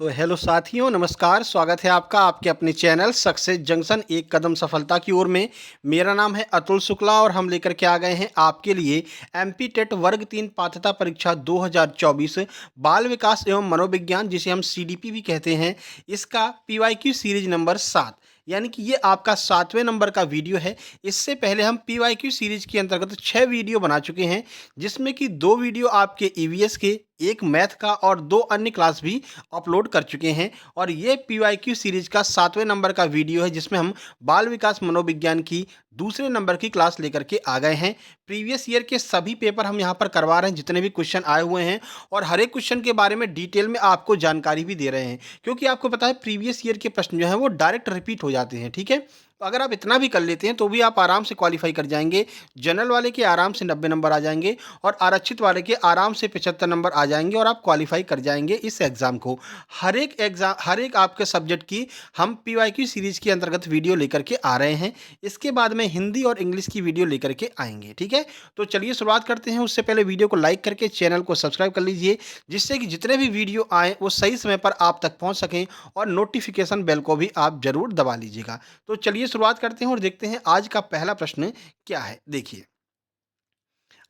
तो हेलो साथियों, नमस्कार। स्वागत है आपका आपके अपने चैनल सक्सेस जंक्शन एक कदम सफलता की ओर में। मेरा नाम है अतुल शुक्ला और हम लेकर के आ गए हैं आपके लिए एमपी टेट वर्ग 3 पात्रता परीक्षा 2024 बाल विकास एवं मनोविज्ञान, जिसे हम सीडीपी भी कहते हैं, इसका पीवाईक्यू सीरीज नंबर 7, यानी कि ये आपका 7वें नंबर का वीडियो है। इससे पहले हम पीवाईक्यू सीरीज के अंतर्गत 6 वीडियो बना चुके हैं, जिसमें कि 2 वीडियो आपके ईवीएस के, एक मैथ का और 2 अन्य क्लास भी अपलोड कर चुके हैं। और ये पीवाईक्यू सीरीज का 7वें नंबर का वीडियो है, जिसमें हम बाल विकास मनोविज्ञान की दूसरे नंबर की क्लास लेकर के आ गए हैं। प्रीवियस ईयर के सभी पेपर हम यहाँ पर करवा रहे हैं, जितने भी क्वेश्चन आए हुए हैं, और हर एक क्वेश्चन के बारे में डिटेल में आपको जानकारी भी दे रहे हैं, क्योंकि आपको पता है प्रीवियस ईयर के प्रश्न जो है वो डायरेक्ट रिपीट हो जाते हैं। ठीक है, तो अगर आप इतना भी कर लेते हैं तो भी आप आराम से क्वालिफाई कर जाएंगे। जनरल वाले के आराम से 90 नंबर आ जाएंगे और आरक्षित वाले के आराम से 75 नंबर आ जाएंगे और आप क्वालिफाई कर जाएंगे इस एग्ज़ाम को। हर एक आपके सब्जेक्ट की हम पीवाईक्यू सीरीज़ के अंतर्गत वीडियो लेकर के आ रहे हैं। इसके बाद में हिंदी और इंग्लिश की वीडियो लेकर के आएंगे। ठीक है, तो चलिए शुरुआत करते हैं। उससे पहले वीडियो को लाइक करके चैनल को सब्सक्राइब कर लीजिए, जिससे कि जितने भी वीडियो आएँ वो सही समय पर आप तक पहुँच सकें, और नोटिफिकेशन बेल को भी आप ज़रूर दबा लीजिएगा। तो चलिए शुरुआत करते हैं और देखते हैं आज का पहला प्रश्न क्या है। देखिए,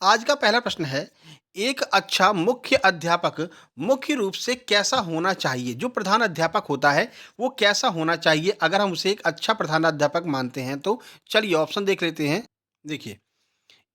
आज का पहला प्रश्न है, एक अच्छा मुख्य अध्यापक मुख्य रूप से कैसा होना चाहिए? जो प्रधान अध्यापक होता है वो कैसा होना चाहिए, अगर हम उसे एक अच्छा प्रधानाध्यापक मानते हैं तो? चलिए ऑप्शन देख लेते हैं। देखिए,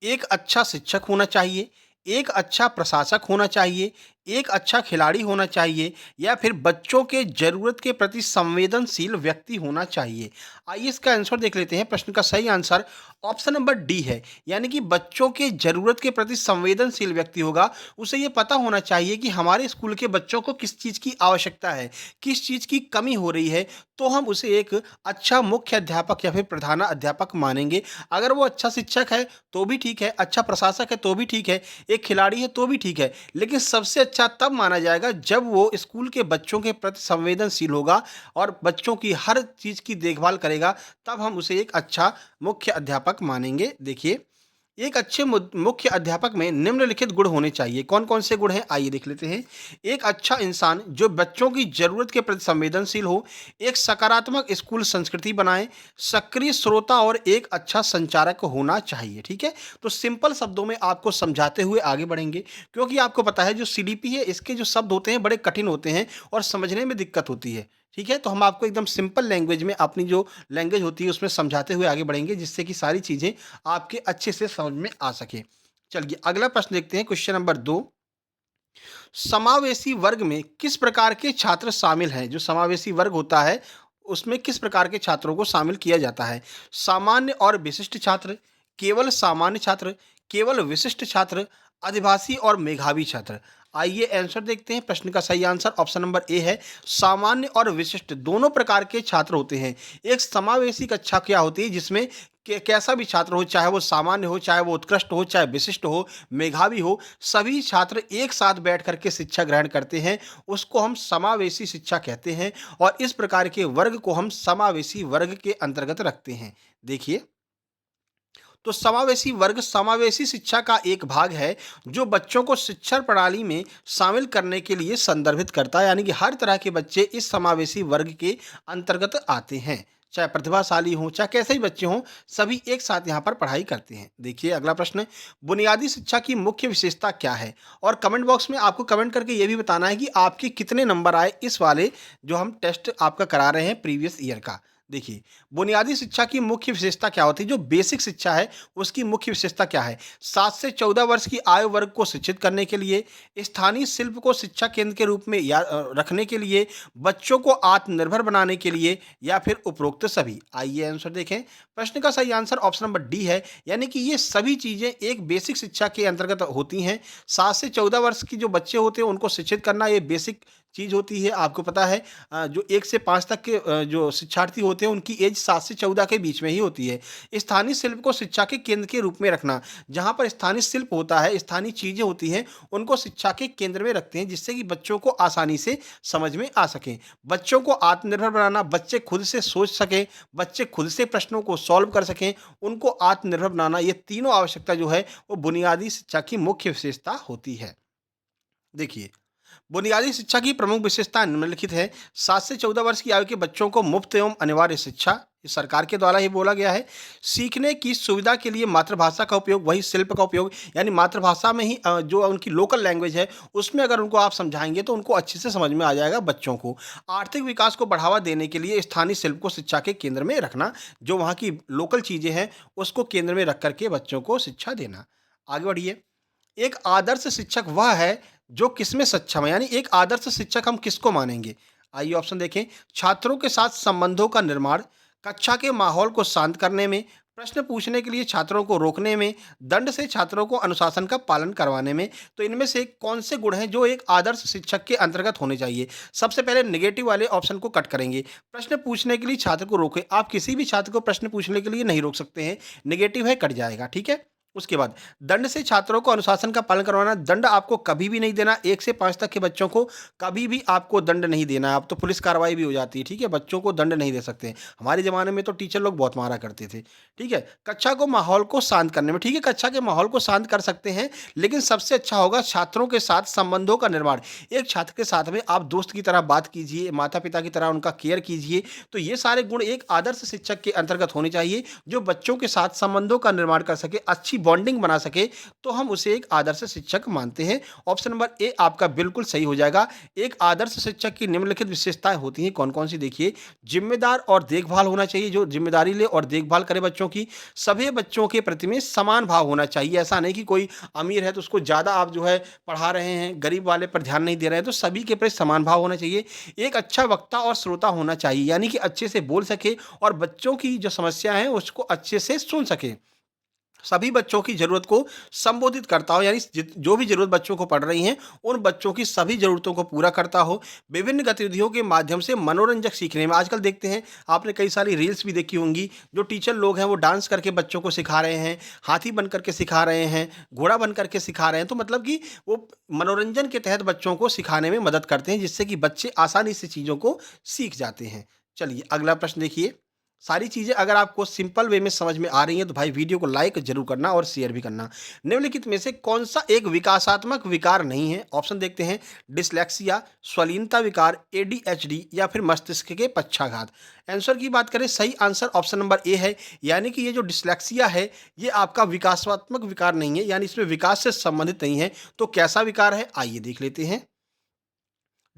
एक अच्छा शिक्षक होना चाहिए, एक अच्छा प्रशासक होना चाहिए, एक अच्छा खिलाड़ी होना चाहिए, या फिर बच्चों के ज़रूरत के प्रति संवेदनशील व्यक्ति होना चाहिए। आइए इसका आंसर देख लेते हैं। प्रश्न का सही आंसर ऑप्शन नंबर डी है, यानी कि बच्चों के ज़रूरत के प्रति संवेदनशील व्यक्ति होगा। उसे ये पता होना चाहिए कि हमारे स्कूल के बच्चों को किस चीज़ की आवश्यकता है, किस चीज़ की कमी हो रही है, तो हम उसे एक अच्छा मुख्य अध्यापक या फिर प्रधान अध्यापक मानेंगे। अगर वो अच्छा शिक्षक है तो भी ठीक है, अच्छा प्रशासक है तो भी ठीक है, एक खिलाड़ी है तो भी ठीक है, लेकिन सबसे अच्छा तब माना जाएगा जब वो स्कूल के बच्चों के प्रति संवेदनशील होगा और बच्चों की हर चीज़ की देखभाल करेगा, तब हम उसे एक अच्छा मुख्य अध्यापक मानेंगे। देखिए, एक अच्छे मुख्य अध्यापक में निम्नलिखित गुण होने चाहिए। कौन कौन से गुण हैं, आइए देख लेते हैं। एक अच्छा इंसान जो बच्चों की जरूरत के प्रति संवेदनशील हो, एक सकारात्मक स्कूल संस्कृति बनाए, सक्रिय श्रोता और एक अच्छा संचारक होना चाहिए। ठीक है, तो सिंपल शब्दों में आपको समझाते हुए आगे बढ़ेंगे, क्योंकि आपको पता है जो सीडीपी है इसके जो शब्द होते हैं बड़े कठिन होते हैं और समझने में दिक्कत होती है। ठीक है, तो हम आपको एकदम सिंपल लैंग्वेज में, अपनी जो लैंग्वेज होती है उसमें समझाते हुए आगे बढ़ेंगे, जिससे कि सारी चीज़ें आपके अच्छे से समझ में आ सके। चलिए अगला प्रश्न देखते हैं, क्वेश्चन नंबर 2। समावेशी वर्ग में किस प्रकार के छात्र शामिल हैं? जो समावेशी वर्ग होता है उसमें किस प्रकार के छात्रों को शामिल किया जाता है? सामान्य और विशिष्ट छात्र, केवल सामान्य छात्र, केवल विशिष्ट छात्र, अधिभाषी और मेधावी छात्र। आइए आंसर देखते हैं। प्रश्न का सही आंसर ऑप्शन नंबर ए है, सामान्य और विशिष्ट दोनों प्रकार के छात्र होते हैं। एक समावेशी कक्षा क्या होती है, जिसमें कैसा भी छात्र हो, चाहे वो सामान्य हो, चाहे वो उत्कृष्ट हो, चाहे विशिष्ट हो, मेधावी हो, सभी छात्र एक साथ बैठ करके शिक्षा ग्रहण करते हैं, उसको हम समावेशी शिक्षा कहते हैं। और इस प्रकार के वर्ग को हम समावेशी वर्ग के अंतर्गत रखते हैं। देखिए, तो समावेशी वर्ग समावेशी शिक्षा का एक भाग है, जो बच्चों को शिक्षा प्रणाली में शामिल करने के लिए संदर्भित करता है, यानी कि हर तरह के बच्चे इस समावेशी वर्ग के अंतर्गत आते हैं, चाहे प्रतिभाशाली हों, चाहे कैसे ही बच्चे हों, सभी एक साथ यहाँ पर पढ़ाई करते हैं। देखिए अगला प्रश्न, बुनियादी शिक्षा की मुख्य विशेषता क्या है? और कमेंट बॉक्स में आपको कमेंट करके ये भी बताना है कि आपके कितने नंबर आए इस वाले जो हम टेस्ट आपका करा रहे हैं प्रीवियस ईयर का। देखिए, बुनियादी शिक्षा की मुख्य विशेषता क्या होती है? जो बेसिक शिक्षा है उसकी मुख्य विशेषता क्या है? 7 से 14 वर्ष की आयु वर्ग को शिक्षित करने के लिए, स्थानीय शिल्प को शिक्षा केंद्र के रूप में रखने के लिए, बच्चों को आत्मनिर्भर बनाने के लिए, या फिर उपरोक्त सभी। आइए आंसर देखें। प्रश्न का सही आंसर ऑप्शन नंबर डी है, यानी कि ये सभी चीज़ें एक बेसिक शिक्षा के अंतर्गत होती हैं। 7 से 14 वर्ष की जो बच्चे होते हैं उनको शिक्षित करना ये बेसिक चीज़ होती है। आपको पता है जो 1 से 5 तक के जो शिक्षार्थी होते हैं उनकी एज 7 से 14 के बीच में ही होती है। स्थानीय शिल्प को शिक्षा के केंद्र के रूप में रखना, जहाँ पर स्थानीय शिल्प होता है, स्थानीय चीज़ें होती हैं, उनको शिक्षा के केंद्र में रखते हैं, जिससे कि बच्चों को आसानी से समझ में आ सकें। बच्चों को आत्मनिर्भर बनाना, बच्चे खुद से सोच सकें, बच्चे खुद से प्रश्नों को सॉल्व कर सकें, उनको आत्मनिर्भर बनाना, ये तीनों आवश्यकता जो है वो बुनियादी शिक्षा की मुख्य विशेषता होती है। देखिए, बुनियादी शिक्षा की प्रमुख विशेषताएं निम्नलिखित है। 7 से 14 वर्ष की आयु के बच्चों को मुफ्त एवं अनिवार्य शिक्षा, ये सरकार के द्वारा ही बोला गया है। सीखने की सुविधा के लिए मातृभाषा का उपयोग, वही शिल्प का उपयोग, यानी मातृभाषा में ही जो उनकी लोकल लैंग्वेज है उसमें अगर उनको आप समझाएंगे तो उनको अच्छे से समझ में आ जाएगा बच्चों को। आर्थिक विकास को बढ़ावा देने के लिए स्थानीय शिल्प को शिक्षा के केंद्र में रखना, जो वहाँ की लोकल चीज़ें हैं उसको केंद्र में रख करके बच्चों को शिक्षा देना। आगे बढ़िए। एक आदर्श शिक्षक वह है जो किसमें सक्षम है, यानी एक आदर्श शिक्षक हम किसको मानेंगे। आइए ऑप्शन देखें। छात्रों के साथ संबंधों का निर्माण, कक्षा के माहौल को शांत करने में, प्रश्न पूछने के लिए छात्रों को रोकने में, दंड से छात्रों को अनुशासन का पालन करवाने में। तो इनमें से कौन से गुण हैं जो एक आदर्श शिक्षक के अंतर्गत होने चाहिए। सबसे पहले नेगेटिव वाले ऑप्शन को कट करेंगे। प्रश्न पूछने के लिए छात्र को रोके, आप किसी भी छात्र को प्रश्न पूछने के लिए नहीं रोक सकते हैं, नेगेटिव है, कट जाएगा, ठीक है। उसके बाद दंड से छात्रों को अनुशासन का पालन करवाना, दंड आपको कभी भी नहीं देना। 1 से 5 तक के बच्चों को कभी भी आपको दंड नहीं देना है, अब तो पुलिस कार्रवाई भी हो जाती है, ठीक है। बच्चों को दंड नहीं दे सकते। हमारे ज़माने में तो टीचर लोग बहुत मारा करते थे, ठीक है। कक्षा को माहौल को शांत करने में, ठीक है, कक्षा के माहौल को शांत कर सकते हैं, लेकिन सबसे अच्छा होगा छात्रों के साथ संबंधों का निर्माण। एक छात्र के साथ में आप दोस्त की तरह बात कीजिए, माता पिता की तरह उनका केयर कीजिए। तो ये सारे गुण एक आदर्श शिक्षक के अंतर्गत होने चाहिए, जो बच्चों के साथ संबंधों का निर्माण कर सके, अच्छी बॉन्डिंग बना सके, तो हम उसे एक आदर्श शिक्षक मानते हैं। ऑप्शन नंबर ए आपका बिल्कुल सही हो जाएगा। एक आदर्श शिक्षक की निम्नलिखित विशेषताएं होती हैं, कौन कौन सी देखिए। जिम्मेदार और देखभाल होना चाहिए, जो जिम्मेदारी ले और देखभाल करे बच्चों की। सभी बच्चों के प्रति में समान भाव होना चाहिए, ऐसा नहीं कि कोई अमीर है तो उसको ज़्यादा आप जो है पढ़ा रहे हैं, गरीब वाले पर ध्यान नहीं दे रहे हैं, तो सभी के प्रति समान भाव होना चाहिए। एक अच्छा वक्ता और श्रोता होना चाहिए, यानी कि अच्छे से बोल सके और बच्चों की जो समस्या है उसको अच्छे से सुन सके। सभी बच्चों की ज़रूरत को संबोधित करता हो, यानी जो भी ज़रूरत बच्चों को पड़ रही हैं उन बच्चों की सभी ज़रूरतों को पूरा करता हो। विभिन्न गतिविधियों के माध्यम से मनोरंजक सीखने में, आजकल देखते हैं आपने कई सारी रील्स भी देखी होंगी, जो टीचर लोग हैं वो डांस करके बच्चों को सिखा रहे हैं, हाथी बन करके सिखा रहे हैं, घोड़ा बन करके सिखा रहे हैं। तो मतलब कि वो मनोरंजन के तहत बच्चों को सिखाने में मदद करते हैं, जिससे कि बच्चे आसानी से चीज़ों को सीख जाते हैं। चलिए अगला प्रश्न देखिए। सारी चीज़ें अगर आपको सिंपल वे में समझ में आ रही हैं तो भाई वीडियो को लाइक जरूर करना और शेयर भी करना। निम्नलिखित में से कौन सा एक विकासात्मक विकार नहीं है। ऑप्शन देखते हैं। डिसलेक्सिया, स्वलीनता विकार, एडीएचडी या फिर मस्तिष्क के पक्षाघात। आंसर की बात करें, सही आंसर ऑप्शन नंबर ए है, यानी कि ये जो डिसलेक्सिया है ये आपका विकासात्मक विकार नहीं है, यानी इसमें विकास से संबंधित नहीं है। तो कैसा विकार है आइए देख लेते हैं।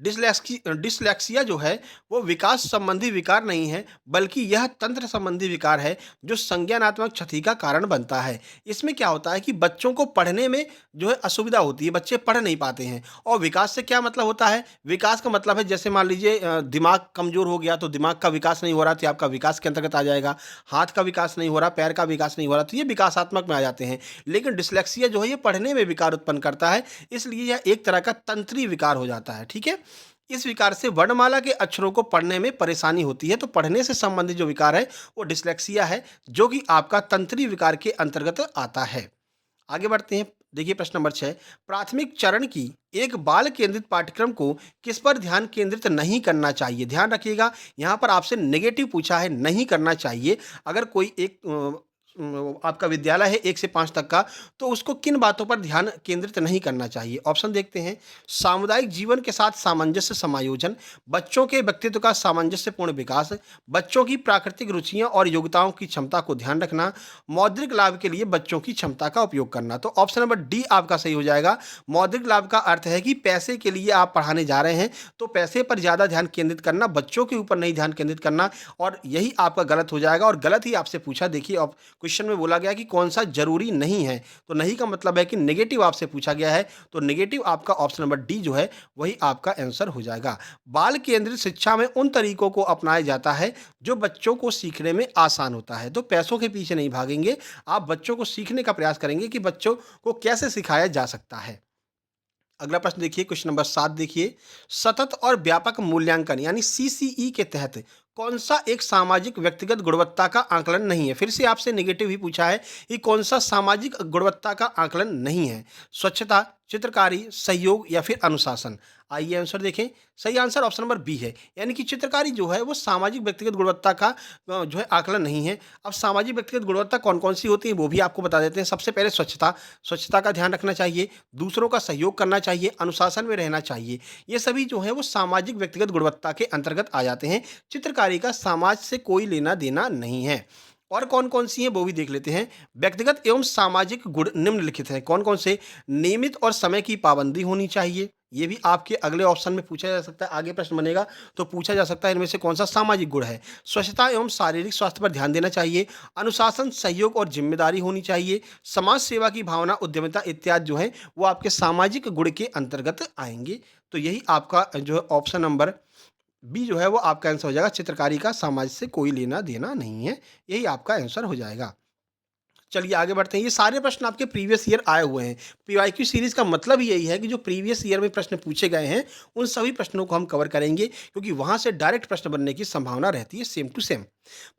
डिसलेक्सिया जो है वो विकास संबंधी विकार नहीं है, बल्कि यह तंत्र संबंधी विकार है जो संज्ञानात्मक क्षति का कारण बनता है। इसमें क्या होता है कि बच्चों को पढ़ने में जो है असुविधा होती है, बच्चे पढ़ नहीं पाते हैं। और विकास से क्या मतलब होता है, विकास का मतलब है जैसे मान लीजिए दिमाग कमजोर हो गया तो दिमाग का विकास नहीं हो रहा, तो आपका विकास के अंतर्गत आ जाएगा। हाथ का विकास नहीं हो रहा, पैर का विकास नहीं हो रहा, तो ये विकासात्मक में आ जाते हैं। लेकिन डिसलेक्सिया जो है ये पढ़ने में विकार उत्पन्न करता है, इसलिए यह एक तरह का तंत्री विकार हो जाता है, ठीक है। इस विकार से वर्णमाला के अक्षरों को पढ़ने में परेशानी होती है, तो पढ़ने से संबंधित जो विकार है वो डिसलेक्सिया है, जो कि आपका तंत्री विकार के अंतर्गत आता है। आगे बढ़ते हैं। देखिए प्रश्न नंबर 6। प्राथमिक चरण की एक बाल केंद्रित पाठ्यक्रम को किस पर ध्यान केंद्रित नहीं करना चाहिए। ध्यान रखिएगा, यहाँ पर आपसे नेगेटिव पूछा है, नहीं करना चाहिए। अगर कोई एक आपका विद्यालय है 1 से 5 तक का, तो उसको किन बातों पर ध्यान केंद्रित नहीं करना चाहिए। ऑप्शन देखते हैं। सामुदायिक जीवन के साथ सामंजस्य समायोजन, बच्चों के व्यक्तित्व का सामंजस्यपूर्ण विकास, बच्चों की प्राकृतिक रुचियां और योग्यताओं की क्षमता को ध्यान रखना, मौद्रिक लाभ के लिए बच्चों की क्षमता का उपयोग करना। तो ऑप्शन नंबर डी आपका सही हो जाएगा। मौद्रिक लाभ का अर्थ है कि पैसे के लिए आप पढ़ाने जा रहे हैं, तो पैसे पर ज़्यादा ध्यान केंद्रित करना, बच्चों के ऊपर नहीं ध्यान केंद्रित करना, और यही आपका गलत हो जाएगा। और गलत ही आपसे पूछा। देखिए क्वेश्चन में बोला गया कि कौन सा जरूरी नहीं है, तो नहीं का मतलब है कि नेगेटिव आपसे पूछा गया है, तो नेगेटिव आपका ऑप्शन नंबर डी जो है वही आपका आंसर हो जाएगा। बाल केंद्रित शिक्षा में उन तरीकों को अपनाया जाता है जो बच्चों को सीखने में आसान होता है। तो पैसों के पीछे नहीं भागेंगे, आप बच्चों को सीखने का प्रयास करेंगे कि बच्चों को कैसे सिखाया जा सकता है। अगला प्रश्न देखिए, क्वेश्चन नंबर 7 देखिए। सतत और व्यापक मूल्यांकन यानी सीसीई के तहत कौन सा एक सामाजिक व्यक्तिगत गुणवत्ता का आकलन नहीं है। फिर से आपसे नेगेटिव ही पूछा है कि कौन सा सामाजिक गुणवत्ता का आकलन नहीं है। स्वच्छता, चित्रकारी, सहयोग या फिर अनुशासन। आइए आंसर देखें। सही आंसर ऑप्शन नंबर बी है, यानी कि चित्रकारी जो है वो सामाजिक व्यक्तिगत गुणवत्ता का जो है आकलन नहीं है। अब सामाजिक व्यक्तिगत गुणवत्ता कौन-कौन सी होती है वो भी आपको बता देते हैं। सबसे पहले स्वच्छता, स्वच्छता का ध्यान रखना चाहिए, दूसरों का सहयोग करना चाहिए, अनुशासन में रहना चाहिए। ये सभी जो है वो सामाजिक व्यक्तिगत गुणवत्ता के अंतर्गत आ जाते हैं। चित्रकारी का समाज से कोई लेना-देना नहीं है। और कौन-कौन सी हैं वो भी देख लेते हैं। व्यक्तिगत एवं सामाजिक गुण निम्नलिखित हैं। कौन-कौन से? नियमित और समय की पाबंदी होनी चाहिए। ये भी आपके अगले ऑप्शन में पूछा जा सकता है, आगे प्रश्न बनेगा तो पूछा जा सकता है इनमें से कौन-सा सामाजिक गुण है। स्वच्छता एवं शारीरिक स्वास्थ्य पर ध्यान देना चाहिए, अनुशासन, सहयोग और ज़िम्मेदारी होनी चाहिए, समाज सेवा की भावना, उद्यमिता इत्यादि जो है वो आपके सामाजिक गुण के अंतर्गत आएँगे। तो यही आपका जो है ऑप्शन नंबर बी जो है वो आपका आंसर हो जाएगा। चित्रकारी का समाज से कोई लेना-देना नहीं है। यही आपका आंसर हो जाएगा। चलिए आगे बढ़ते हैं। ये सारे प्रश्न आपके प्रीवियस ईयर आए हुए हैं। पीवाईक्यू सीरीज़ का मतलब ही यही है कि जो प्रीवियस ईयर में प्रश्न पूछे गए हैं, उन सभी प्रश्नों को हम कवर करेंगे, क्योंकि वहाँ से डायरेक्ट प्रश्न बनने की संभावना रहती है सेम टू सेम।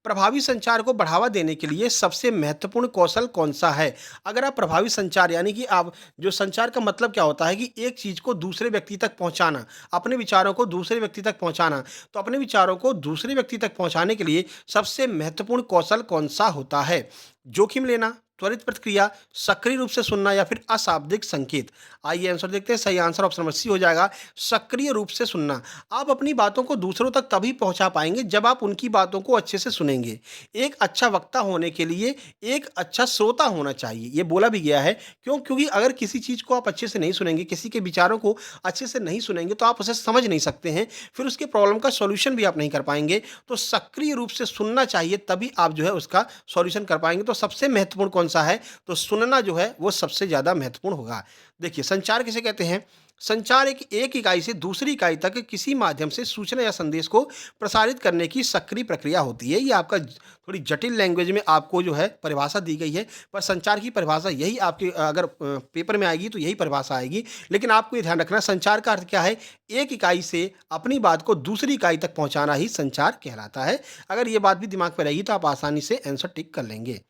प्रभावी संचार को बढ़ावा देने के लिए सबसे महत्वपूर्ण कौशल कौन-सा है? अगर आप प्रभावी संचार, यानी कि आप जो संचार का मतलब क्या होता है कि एक चीज़ को दूसरे व्यक्ति तक पहुँचाना, अपने विचारों को दूसरे व्यक्ति तक पहुँचाना। तो अपने विचारों को दूसरे व्यक्ति तक पहुँचाने के लिए सबसे महत्वपूर्ण कौशल कौन-सा होता है? जोखिम लेना, त्वरित प्रतिक्रिया, सक्रिय रूप से सुनना या फिर अशाब्दिक संकेत? आइए आंसर देखते हैं। सही आंसर ऑप्शन नंबर सी हो जाएगा, सक्रिय रूप से सुनना। आप अपनी बातों को दूसरों तक तभी पहुंचा पाएंगे जब आप उनकी बातों को अच्छे से सुनेंगे। एक अच्छा वक्ता होने के लिए एक अच्छा श्रोता होना चाहिए, ये बोला भी गया है। क्यों? क्योंकि अगर किसी चीज़ को आप अच्छे से नहीं सुनेंगे, किसी के विचारों को अच्छे से नहीं सुनेंगे, तो आप उसे समझ नहीं सकते हैं, फिर उसके प्रॉब्लम का सॉल्यूशन भी आप नहीं कर पाएंगे। तो सक्रिय रूप से सुनना चाहिए, तभी आप जो है उसका सॉल्यूशन कर पाएंगे। तो सबसे महत्वपूर्ण कौन सा है? तो सुनना जो है वो सबसे ज़्यादा महत्वपूर्ण होगा। देखिए, संचार किसे कहते हैं? संचार एक इकाई से दूसरी इकाई तक किसी माध्यम से सूचना या संदेश को प्रसारित करने की सक्रिय प्रक्रिया होती है। ये आपका थोड़ी जटिल लैंग्वेज में आपको जो है परिभाषा दी गई है, पर संचार की परिभाषा यही आपके अगर पेपर में आएगी तो यही परिभाषा आएगी। लेकिन आपको ये ध्यान रखना, संचार का अर्थ क्या है? एक इकाई से अपनी बात को दूसरी इकाई तक पहुंचाना ही संचार कहलाता है। अगर ये बात भी दिमाग में रहेगी तो आप आसानी से आंसर टिक कर लेंगे।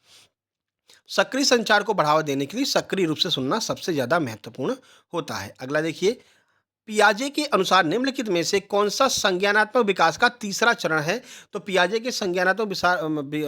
सक्रिय संचार को बढ़ावा देने के लिए सक्रिय रूप से सुनना सबसे ज़्यादा महत्वपूर्ण होता है। अगला देखिए, पियाजे के अनुसार निम्नलिखित में से कौन-सा संज्ञानात्मक विकास का तीसरा चरण है? तो पियाजे के संज्ञानात्मक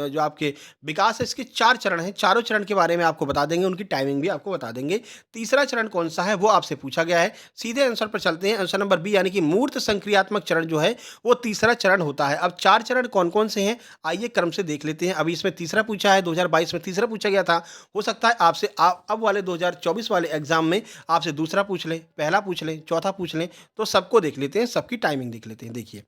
जो आपके विकास है, इसके 4 चरण हैं। चारों चरण के बारे में आपको बता देंगे, उनकी टाइमिंग भी आपको बता देंगे। तीसरा चरण कौन-सा है वो आपसे पूछा गया है। सीधे आंसर पर चलते हैं। आंसर नंबर बी, यानी कि मूर्त संक्रियात्मक चरण जो है वो तीसरा चरण होता है। अब 4 चरण कौन-कौन से हैं? आइए क्रम से देख लेते हैं। अभी इसमें तीसरा पूछा है, 2022 में तीसरा पूछा गया था। हो सकता है आपसे अब वाले 2024 वाले एग्ज़ाम में आपसे दूसरा पूछ लें, पहला पूछ लें, चौथा पूछ लें। तो सबको देख लेते हैं, सबकी टाइमिंग देख लेते हैं। देखिए,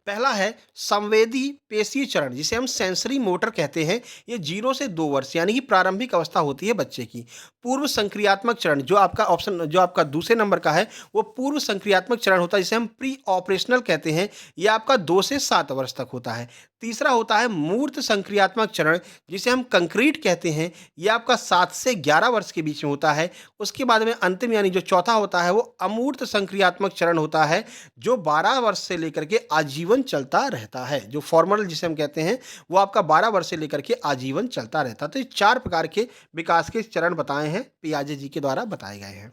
पहला है संवेदी पेशीय चरण, जिसे हम सेंसरी मोटर कहते हैं। ये 0 से 2 वर्ष, यानी कि प्रारंभिक अवस्था होती है बच्चे की। पूर्व संक्रियात्मक चरण, जो आपका ऑप्शन जो आपका दूसरे नंबर का है, वो पूर्व संक्रियात्मक चरण होता है, जिसे हम प्री ऑपरेशनल कहते हैं। ये आपका 2 से 7 वर्ष तक होता है। तीसरा होता है मूर्त संक्रियात्मक चरण, जिसे हम कंक्रीट कहते हैं। ये आपका 7 से 11 वर्ष के बीच में होता है। उसके बाद में अंतिम, यानी जो चौथा होता है, वो अमूर्त संक्रियात्मक चरण होता है, जो 12 वर्ष से लेकर के आजीवन चलता रहता है। जो फॉर्मल जिसे हम कहते हैं, वो आपका 12 वर्ष से लेकर के आजीवन चलता रहता है। तो ये 4 प्रकार के विकास के चरण बताए हैं, पियाजे जी के द्वारा बताए गए हैं।